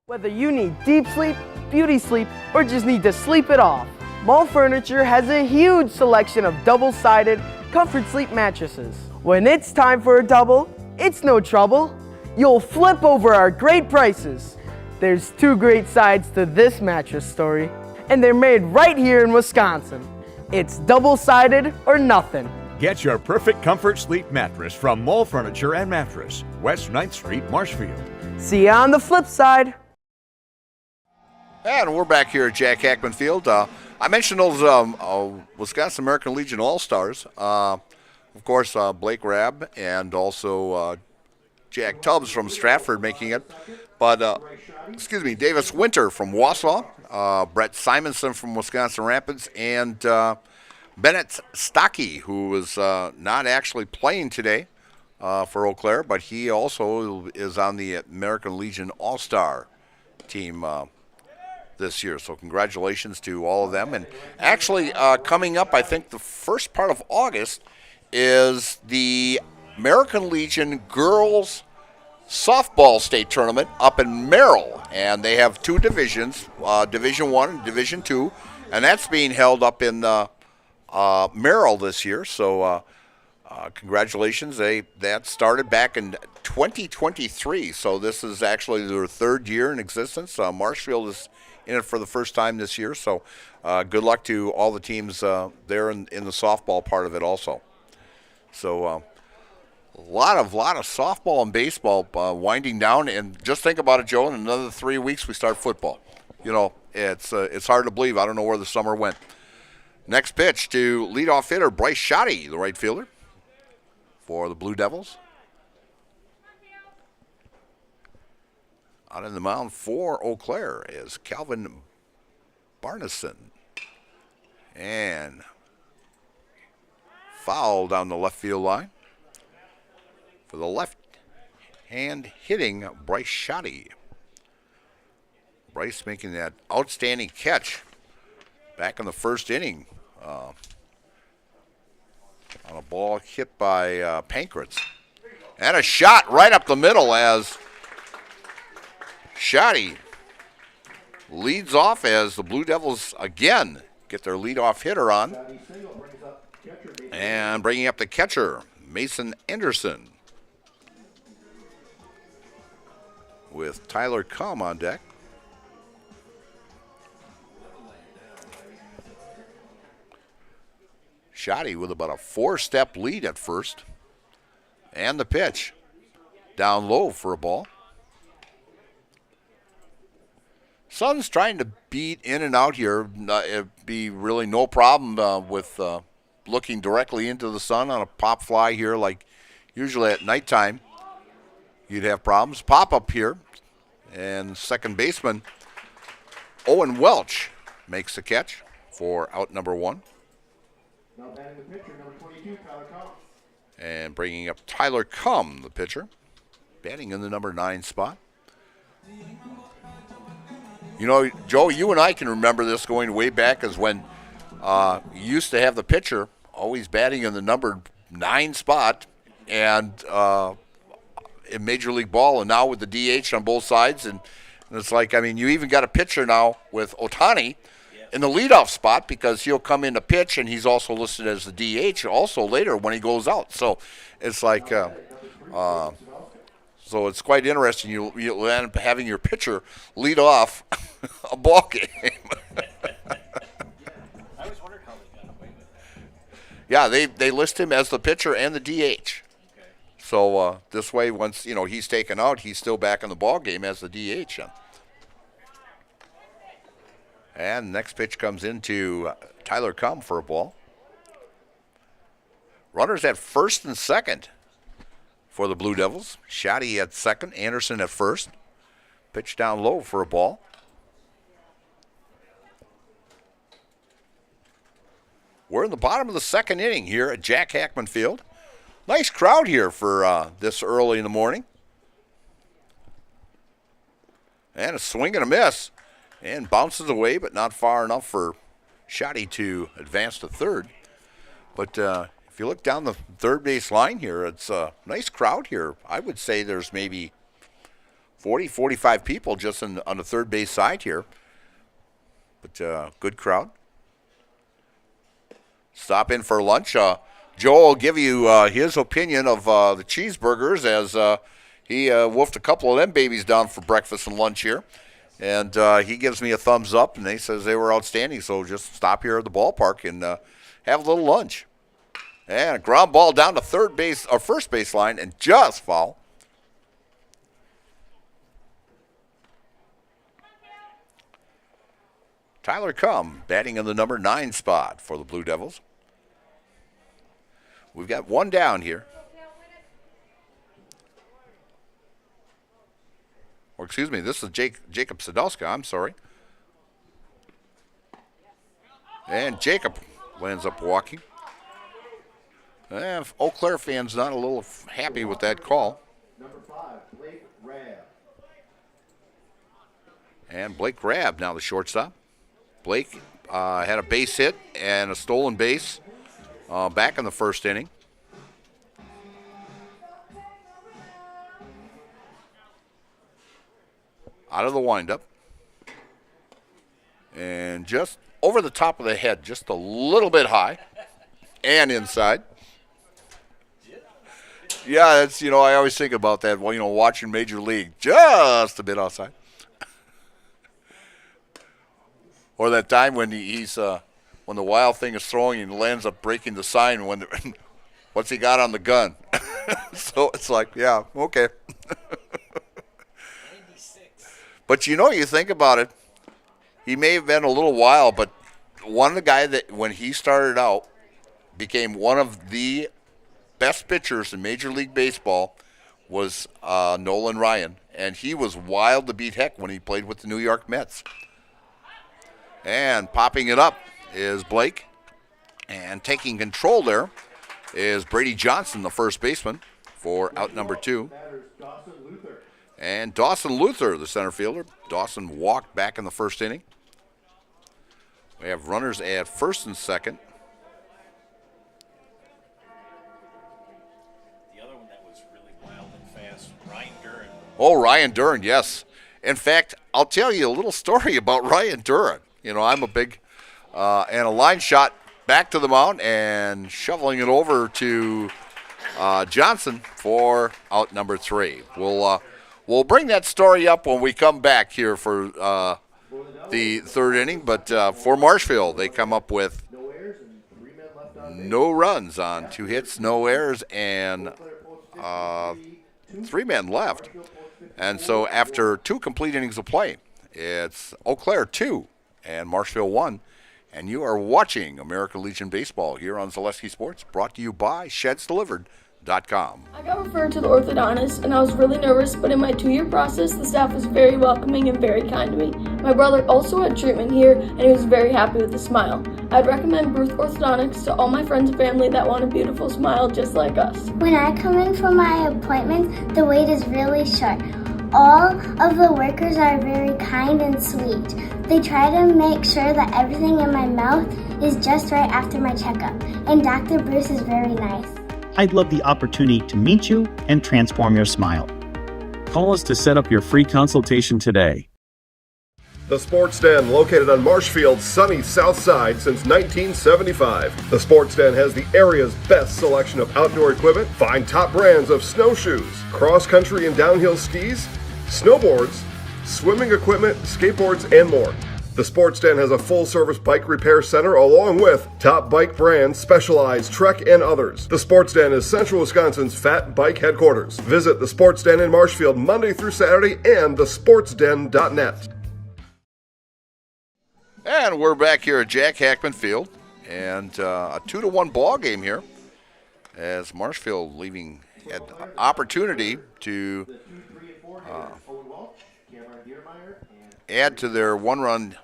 Whether you need deep sleep, beauty sleep, or just need to sleep it off, Mall Furniture has a huge selection of double-sided comfort sleep mattresses. When it's time for a double, it's no trouble. You'll flip over our great prices. There's 2 great sides to this mattress story, and they're made right here in Wisconsin. It's double-sided or nothing. Get your perfect comfort sleep mattress from Mall Furniture and Mattress, West 9th Street, Marshfield. See you on the flip side. And we're back here at Jack Hackman Field. I mentioned those Wisconsin American Legion All-Stars. Of course, Blake Rabb and also Jack Tubbs from Stratford making it. But, Davis Winter from Wausau, Brett Simonson from Wisconsin Rapids, and Bennett Stocky, who is not actually playing today for Eau Claire, but he also is on the American Legion All-Star team this year. So congratulations to all of them. And actually coming up, I think the first part of August is the American Legion Girls Softball State Tournament up in Merrill. And they have 2 divisions, Division 1 and Division 2. And that's being held up in Merrill this year. So congratulations. That started back in 2023. So this is actually their 3rd year in existence. Marshfield is in it for the first time this year. So good luck to all the teams there in the softball part of it also. So a lot of softball and baseball winding down. And just think about it, Joe, in another 3 weeks we start football. You know, it's hard to believe. I don't know where the summer went. Next pitch to leadoff hitter Bryce Shoddy, the right fielder for the Blue Devils. Out in the mound for Eau Claire is Calvin Barneson. And foul down the left field line for the left-hand hitting Bryce Shoddy. Bryce making that outstanding catch back in the first inning on a ball hit by Pankratz. And a shot right up the middle as Shoddy leads off as the Blue Devils again get their leadoff hitter on. And bringing up the catcher, Mason Anderson, with Tyler Cum on deck. Shoddy with about a 4-step lead at first. And the pitch down low for a ball. Sun's trying to beat in and out here. It'd be really no problem with looking directly into the sun on a pop fly here, like usually at nighttime you'd have problems. Pop up here, and second baseman Owen Welch makes the catch for out number 1. Now batting the pitcher, number 22, Tyler Cum. And bringing up Tyler Cum, the pitcher, batting in the number 9 spot. You know, Joe, you and I can remember this going way back as when you used to have the pitcher always batting in the number 9 spot and in Major League Ball, and now with the DH on both sides. And it's like, I mean, you even got a pitcher now with Ohtani in the leadoff spot because he'll come in to pitch, and he's also listed as the DH also later when he goes out. So it's like, so it's quite interesting. You'll end up having your pitcher lead off a ball game. I always wondered how they got away with it. Yeah, they list him as the pitcher and the DH. So this way, once he's taken out, he's still back in the ball game as the DH. And next pitch comes into Tyler Cum for a ball. Runners at first and second for the Blue Devils. Shoddy at second, Anderson at first. Pitch down low for a ball. We're in the bottom of the second inning here at Jack Hackman Field. Nice crowd here for this early in the morning. And a swing and a miss. And bounces away, but not far enough for Shoddy to advance to third. But if you look down the third base line here, it's a nice crowd here. I would say there's maybe 40, 45 people just on the third base side here. But good crowd. Stop in for lunch. Joe will give you his opinion of the cheeseburgers as he wolfed a couple of them babies down for breakfast and lunch here. And he gives me a thumbs up, and he says they were outstanding. So just stop here at the ballpark and have a little lunch. And a ground ball down to third base or first base line, and just foul. Tyler Cum batting in the number 9 spot for the Blue Devils. We've got one down here. Or excuse me, this is Jacob Sadowska, I'm sorry. And Jacob lands up walking. Eau Claire fans not a little happy with that call. Number 5, Blake Rabb. And Blake Rabb now the shortstop. Blake had a base hit and a stolen base back in the first inning. Out of the windup. And just over the top of the head, just a little bit high and inside. Yeah, that's, I always think about that, watching Major League, just a bit outside. Or that time when when the Wild Thing is throwing and lands up breaking the sign when what's he got on the gun? So it's like, yeah, okay. But you think about it, he may have been a little while, but one of the guys that when he started out became one of the best pitchers in Major League Baseball was Nolan Ryan, and he was wild to beat heck when he played with the New York Mets. And popping it up is Blake, and taking control there is Brady Johnson, the first baseman, for out number 2. And Dawson Luther, the center fielder. Dawson walked back in the first inning. We have runners at first and second. The other one that was really wild and fast, Ryan Duran. Oh, Ryan Duran, yes. In fact, I'll tell you a little story about Ryan Duran. I'm a big, and a line shot back to the mound and shoveling it over to Johnson for out number 3. We'll bring that story up when we come back here for the third inning. But for Marshfield, they come up with no runs on 2 hits, no errors, and 3 men left. And so after 2 complete innings of play, it's Eau Claire 2 and Marshfield 1. And you are watching American Legion Baseball here on Zaleski Sports, brought to you by ShedsDelivered.com. I got referred to the orthodontist, and I was really nervous, but in my 2-year process, the staff was very welcoming and very kind to me. My brother also had treatment here, and he was very happy with the smile. I'd recommend Bruce Orthodontics to all my friends and family that want a beautiful smile just like us. When I come in for my appointment, the wait is really short. All of the workers are very kind and sweet. They try to make sure that everything in my mouth is just right after my checkup, and Dr. Bruce is very nice. I'd love the opportunity to meet you and transform your smile. Call us to set up your free consultation today. The Sports Den, located on Marshfield's sunny south side since 1975. The Sports Den has the area's best selection of outdoor equipment. Find top brands of snowshoes, cross-country and downhill skis, snowboards, swimming equipment, skateboards, and more. The Sports Den has a full-service bike repair center along with top bike brands, Specialized, Trek, and others. The Sports Den is Central Wisconsin's Fat Bike headquarters. Visit the Sports Den in Marshfield Monday through Saturday and thesportsden.net. And we're back here at Jack Hackman Field, and a 2-1 ball game here as Marshfield leaving at the opportunity to add to their 1-run,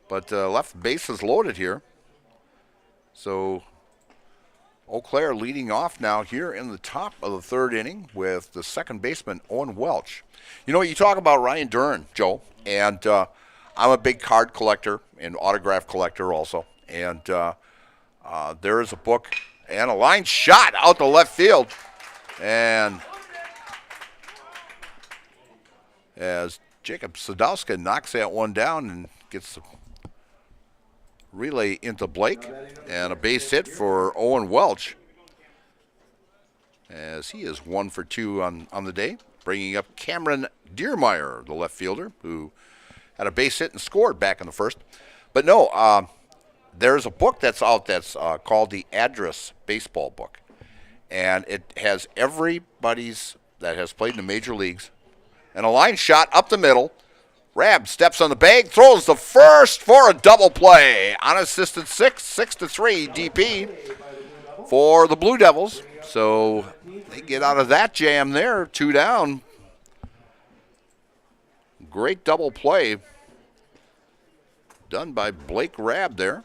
but left base is loaded here. So Eau Claire leading off now here in the top of the third inning with the second baseman, Owen Welch. You talk about Ryan Duran, Joe, and I'm a big card collector and autograph collector also. And there is a book and a line shot out to left field. And as Jacob Sadowska knocks that one down and gets the relay into Blake. And a base hit for Owen Welch, as he is 1 for 2 on the day, bringing up Cameron Deermeyer, the left fielder, who had a base hit and scored back in the first. But no, there's a book that's out that's called the Address Baseball Book. And it has everybody's that has played in the major leagues. And a line shot up the middle. Rab steps on the bag, throws the first for a double play. Unassisted 6-3 DP for the Blue Devils. So they get out of that jam there, 2 down. Great double play done by Blake Rab there.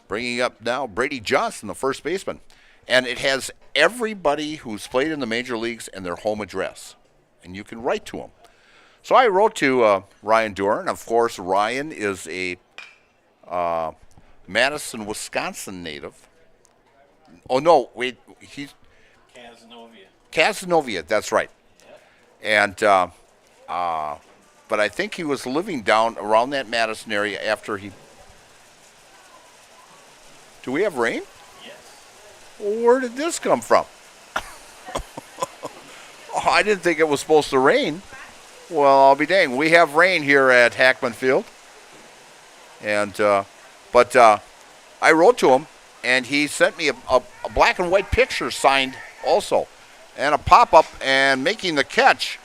Bringing up now Brady Johnson, the first baseman. And it has everybody who's played in the major leagues and their home address. And you can write to them. So I wrote to Ryan Duran. Of course, Ryan is a Madison, Wisconsin native. Oh, no, wait, he's... Cazenovia, that's right. And, but I think he was living down around that Madison area after he... Do we have rain? Yes. Well, where did this come from? Oh, I didn't think it was supposed to rain. Well, I'll be dang. We have rain here at Hackman Field. And, but I wrote to him, and he sent me a black and white picture signed also. And a pop-up, and making the catch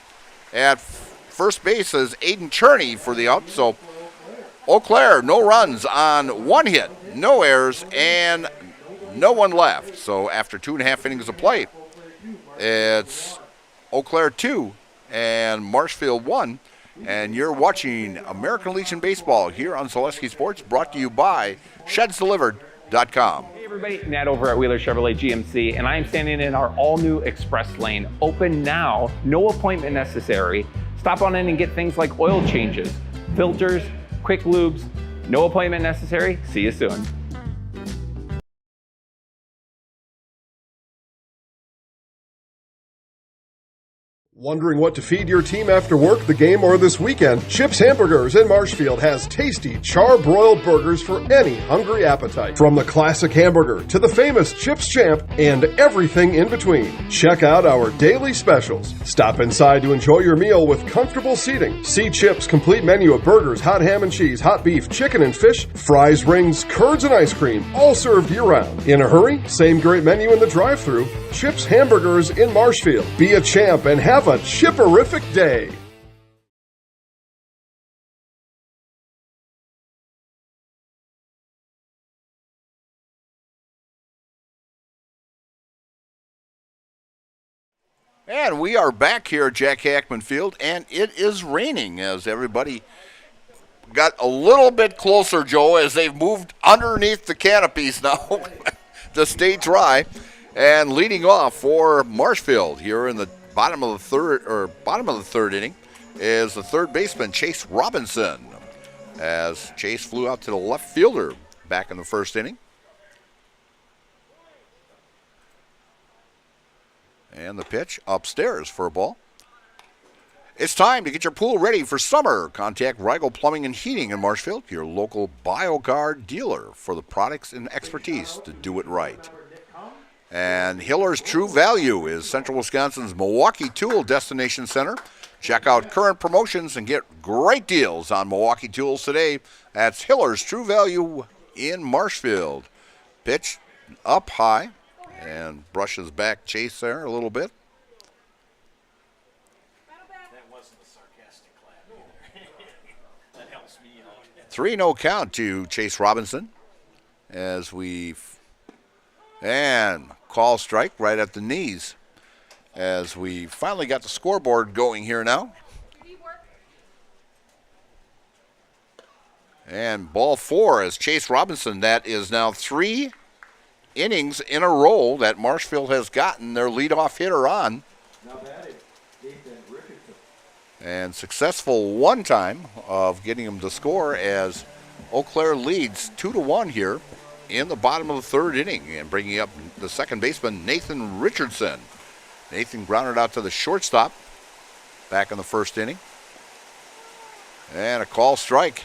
at first base is Aiden Cherney for the out. So Eau Claire, no runs on 1 hit, no errors, and no one left. So after 2.5 innings of play, it's Eau Claire 2 and Marshfield 1. And you're watching American Legion Baseball here on Zaleski Sports, brought to you by ShedsDelivered.com. Hey everybody, Nat over at Wheeler Chevrolet GMC, and I am standing in our all-new Express Lane. Open now, no appointment necessary. Stop on in and get things like oil changes, filters, quick lubes. No appointment necessary. See you soon. Wondering what to feed your team after work, the game, or this weekend? Chips Hamburgers in Marshfield has tasty char-broiled burgers for any hungry appetite. From the classic hamburger to the famous Chips Champ and everything in between. Check out our daily specials. Stop inside to enjoy your meal with comfortable seating. See Chips' complete menu of burgers, hot ham and cheese, hot beef, chicken and fish, fries, rings, curds, and ice cream, all served year-round. In a hurry? Same great menu in the drive-thru. Chips Hamburgers in Marshfield. Be a champ and have a chipperific day. And we are back here at Jack Hackman Field, and it is raining as everybody got a little bit closer, Joe, as they've moved underneath the canopies now to stay dry. And leading off for Marshfield here in the bottom of the third inning is the third baseman Chase Robinson, as Chase flew out to the left fielder back in the first inning. And the pitch upstairs for a ball. It's time to get your pool ready for summer. Contact Rigel Plumbing and Heating in Marshfield, your local BioGuard dealer, for the products and expertise to do it right. And Hiller's True Value is Central Wisconsin's Milwaukee Tool Destination Center. Check out current promotions and get great deals on Milwaukee tools today. That's Hiller's True Value in Marshfield. Pitch up high and brushes back Chase there a little bit. That wasn't a sarcastic clap either. That helps me out. 3-0 count to Chase Robinson as and call strike right at the knees as we finally got the scoreboard going here now. And ball 4 as Chase Robinson. That is now 3 innings in a row that Marshfield has gotten their leadoff hitter on. And successful one time of getting him to score as Eau Claire leads 2-1 here in the bottom of the third inning, and bringing up the second baseman, Nathan Richardson. Nathan grounded out to the shortstop back in the first inning. And a call strike.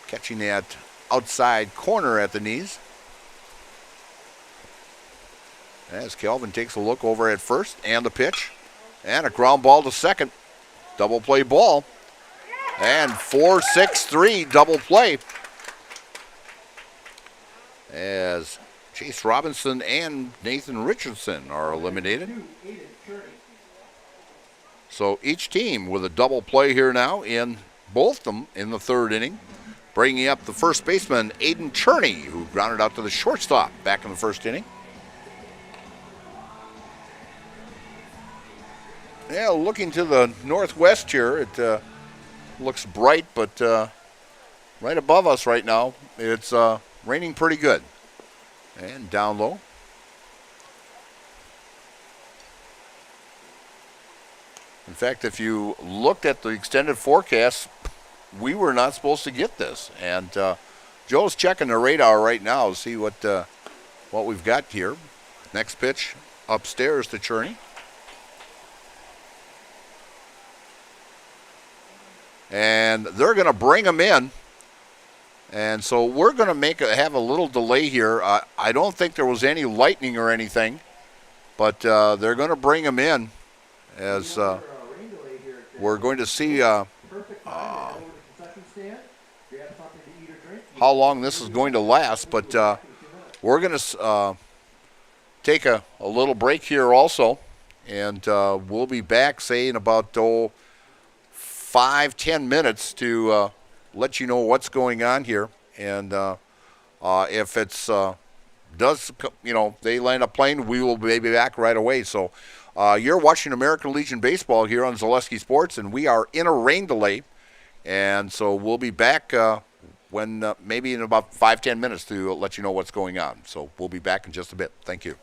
Catching that outside corner at the knees. As Kelvin takes a look over at first, and the pitch. And a ground ball to second. Double play ball. And 4-6-3 double play, as Chase Robinson and Nathan Richardson are eliminated. So each team with a double play here now in both of them in the third inning. Bringing up the first baseman, Aiden Cherney, who grounded out to the shortstop back in the first inning. Yeah, looking to the northwest here, it looks bright, but right above us right now, it's raining pretty good. And down low. In fact, if you looked at the extended forecast, we were not supposed to get this. And Joe's checking the radar right now to see what we've got here. Next pitch upstairs to Cherney. And they're going to bring him in. And so we're going to have a little delay here. I don't think there was any lightning or anything, but they're going to bring him in as we're going to see how long this is going to last, but we're going to take a little break here also, and we'll be back, say, in about 5-10 minutes to let you know what's going on here, and if it's they land up playing, we will be back right away. So you're watching American Legion Baseball here on Zaleski Sports, and we are in a rain delay, and so we'll be back when maybe in about 5-10 minutes to let you know what's going on. So we'll be back in just a bit. Thank you.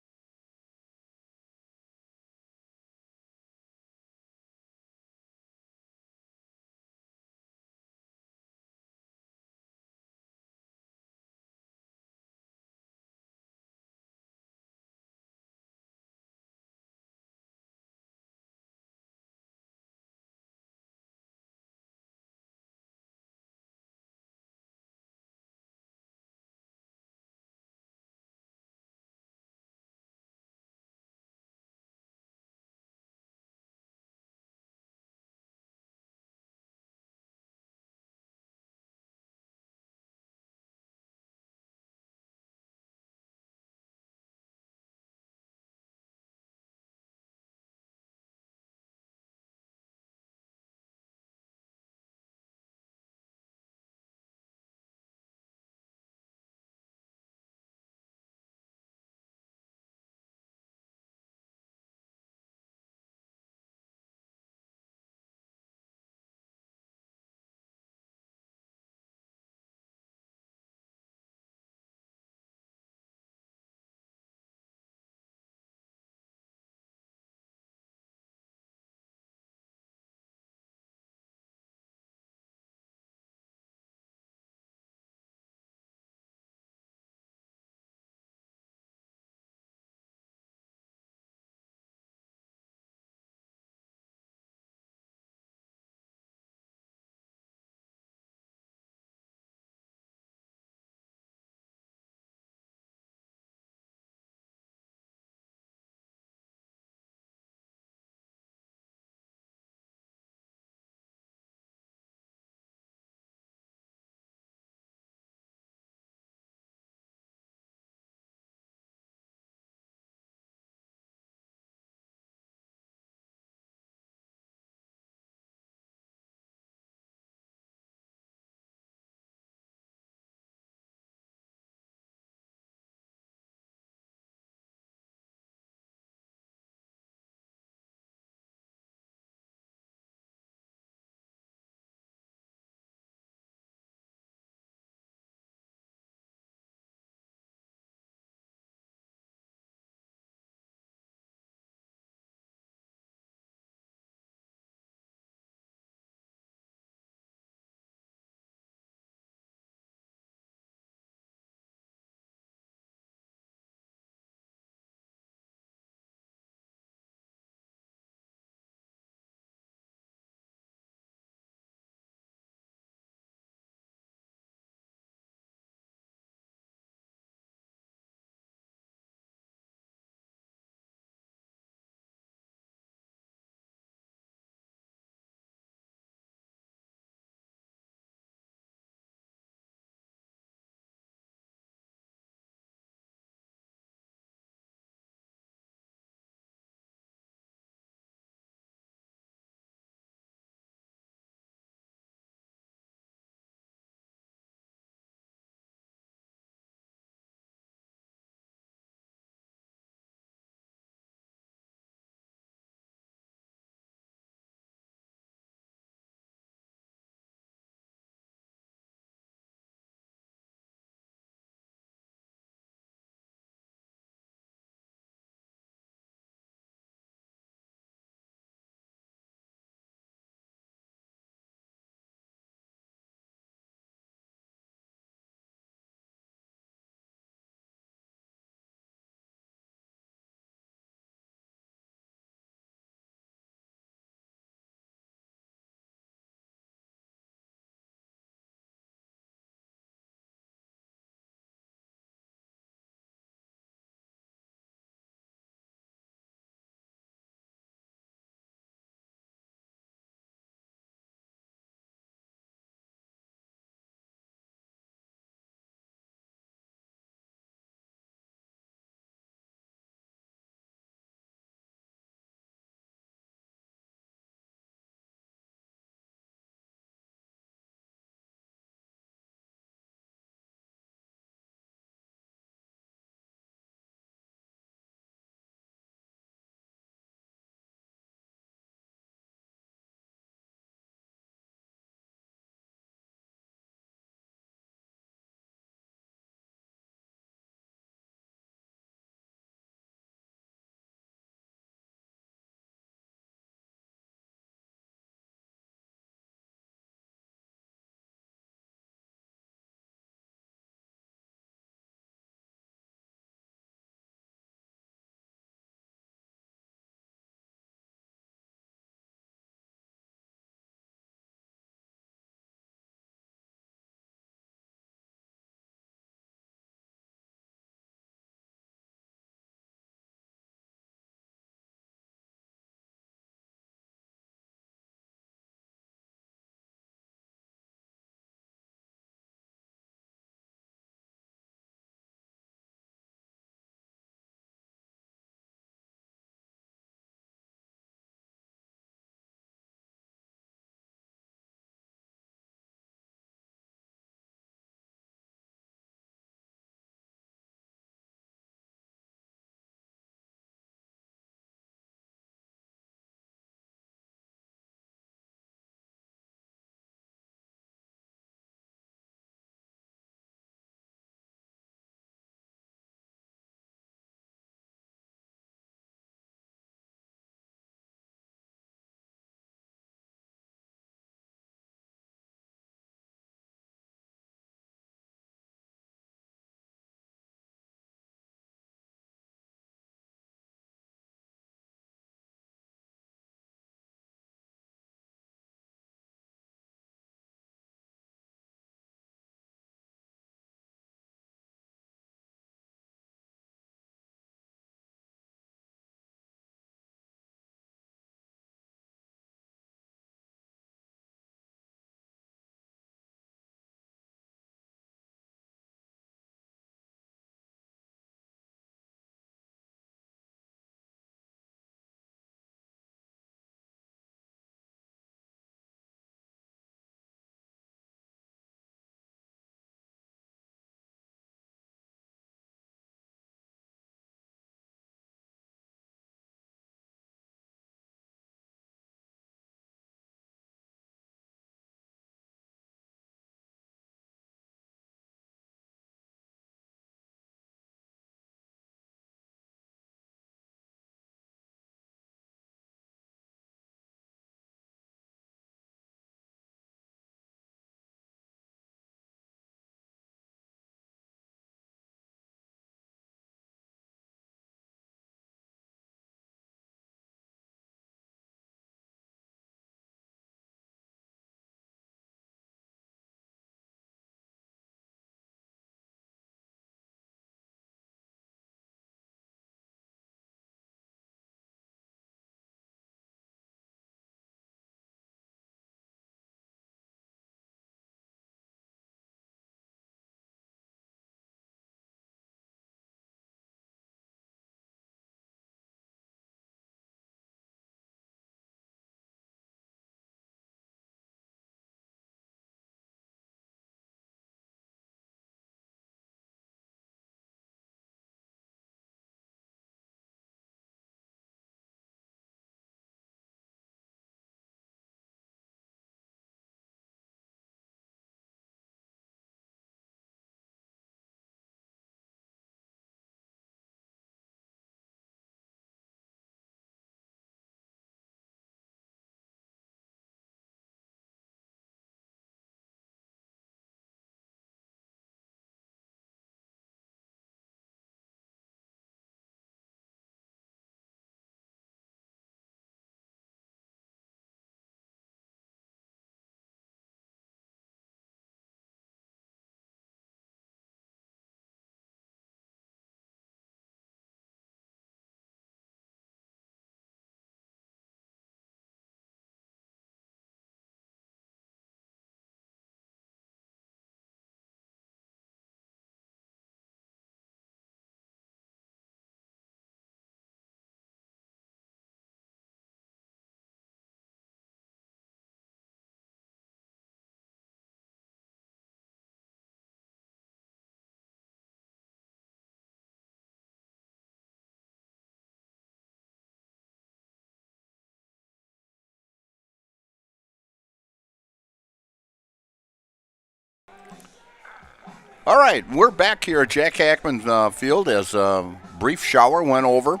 All right, we're back here at Jack Hackman Field as a brief shower went over.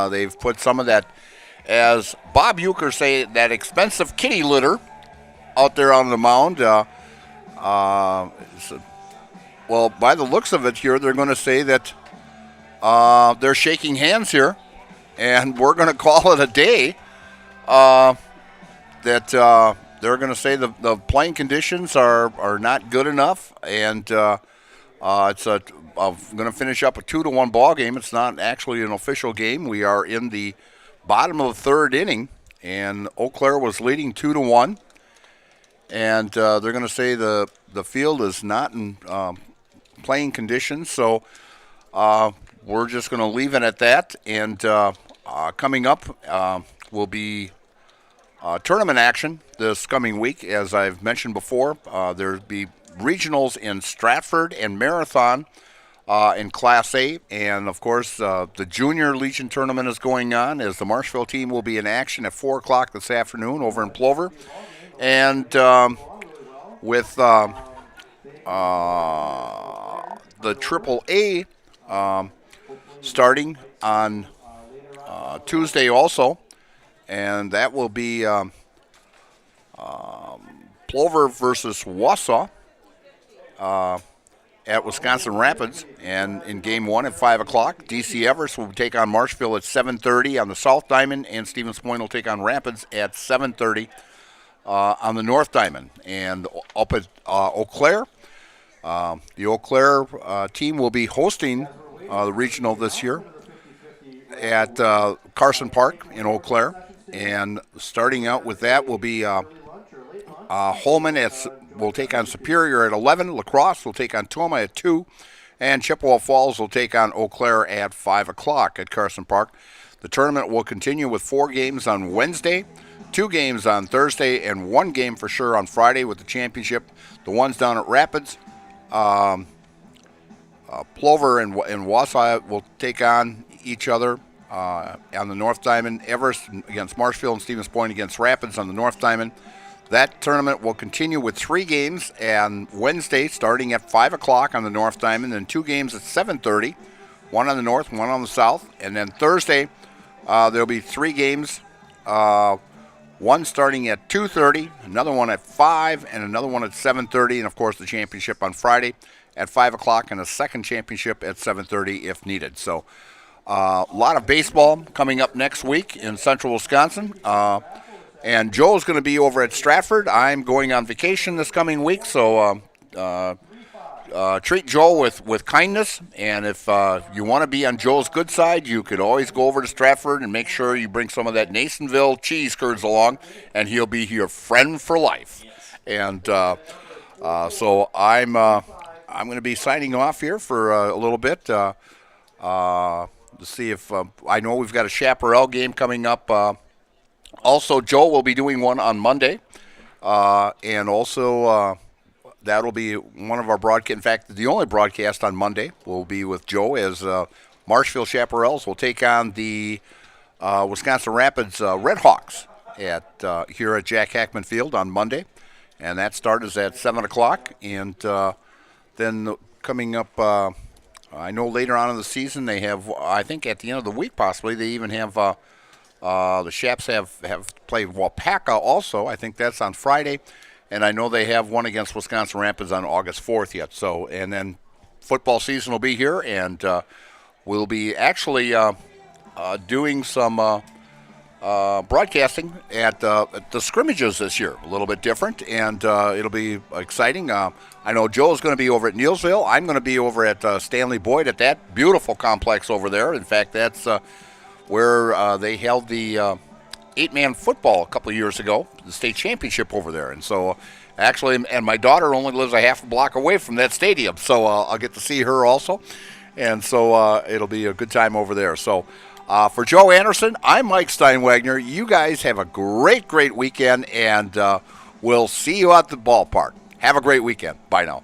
They've put some of that, as Bob Euchre say, that expensive kitty litter out there on the mound. Well, by the looks of it here, they're going to say that they're shaking hands here, and we're going to call it a day. That they're going to say the playing conditions are not good enough, and it's going to finish up a 2-1 ball game. It's not actually an official game. We are in the bottom of the third inning, and Eau Claire was leading 2-1, and they're going to say the field is not in playing conditions, so we're just going to leave it at that. And coming up will be tournament action this coming week. As I've mentioned before, there'll be regionals in Stratford and Marathon in Class A. And, of course, the Junior Legion tournament is going on, as the Marshfield team will be in action at 4 o'clock this afternoon over in Plover. And with the Triple A starting on Tuesday also, and that will be Plover versus Wausau at Wisconsin Rapids, and in Game 1 at 5 o'clock. DC Everest will take on Marshfield at 7:30 on the South Diamond, and Stevens Point will take on Rapids at 7:30 on the North Diamond. And up at Eau Claire, the Eau Claire team will be hosting the regional this year at Carson Park in Eau Claire. And starting out with that will be Holman will take on Superior at 11. La Crosse will take on Toma at 2. And Chippewa Falls will take on Eau Claire at 5 o'clock at Carson Park. The tournament will continue with 4 games on Wednesday, 2 games on Thursday, and 1 game for sure on Friday with the championship. The ones down at Rapids, Plover and Wausau will take on each other on the North Diamond. Everest against Marshfield and Stevens Point against Rapids on the North Diamond. That tournament will continue with 3 games on Wednesday starting at 5 o'clock on the North Diamond, and 2 games at 7:30, 1 on the North, 1 on the South. And then Thursday, there'll be 3 games, one starting at 2:30, another one at 5, and another one at 7:30, and of course the championship on Friday at 5 o'clock, and a second championship at 7:30 if needed. So a lot of baseball coming up next week in central Wisconsin. And Joe's going to be over at Stratford. I'm going on vacation this coming week, so treat Joe with kindness. And if you want to be on Joe's good side, you could always go over to Stratford and make sure you bring some of that Nasonville cheese curds along, and he'll be your friend for life. And so I'm going to be signing off here for a little bit to see if I know we've got a Chaparral game coming up. Also, Joe will be doing one on Monday, and also that'll be one of our broadcasts. In fact, the only broadcast on Monday will be with Joe, as Marshfield Chaparrals will take on the Wisconsin Rapids Red Hawks here at Jack Hackman Field on Monday, and that start is at 7 o'clock. And then coming up, I know later on in the season they have, I think at the end of the week possibly, they even have the Chaps have played Wapaka also. I think that's on Friday. And I know they have one against Wisconsin Rapids on August 4th yet. So, and then football season will be here, and we'll be actually doing some broadcasting at the scrimmages this year. A little bit different, and it'll be exciting. I know Joe's going to be over at Neilsville. I'm going to be over at Stanley Boyd at that beautiful complex over there. In fact, that's where they held the 8-man football a couple of years ago, the state championship over there. And so actually, and my daughter only lives a half a block away from that stadium, so I'll get to see her also. And so it'll be a good time over there. So for Joe Anderson, I'm Mike Steinwagner. You guys have a great, great weekend, and we'll see you at the ballpark. Have a great weekend. Bye now.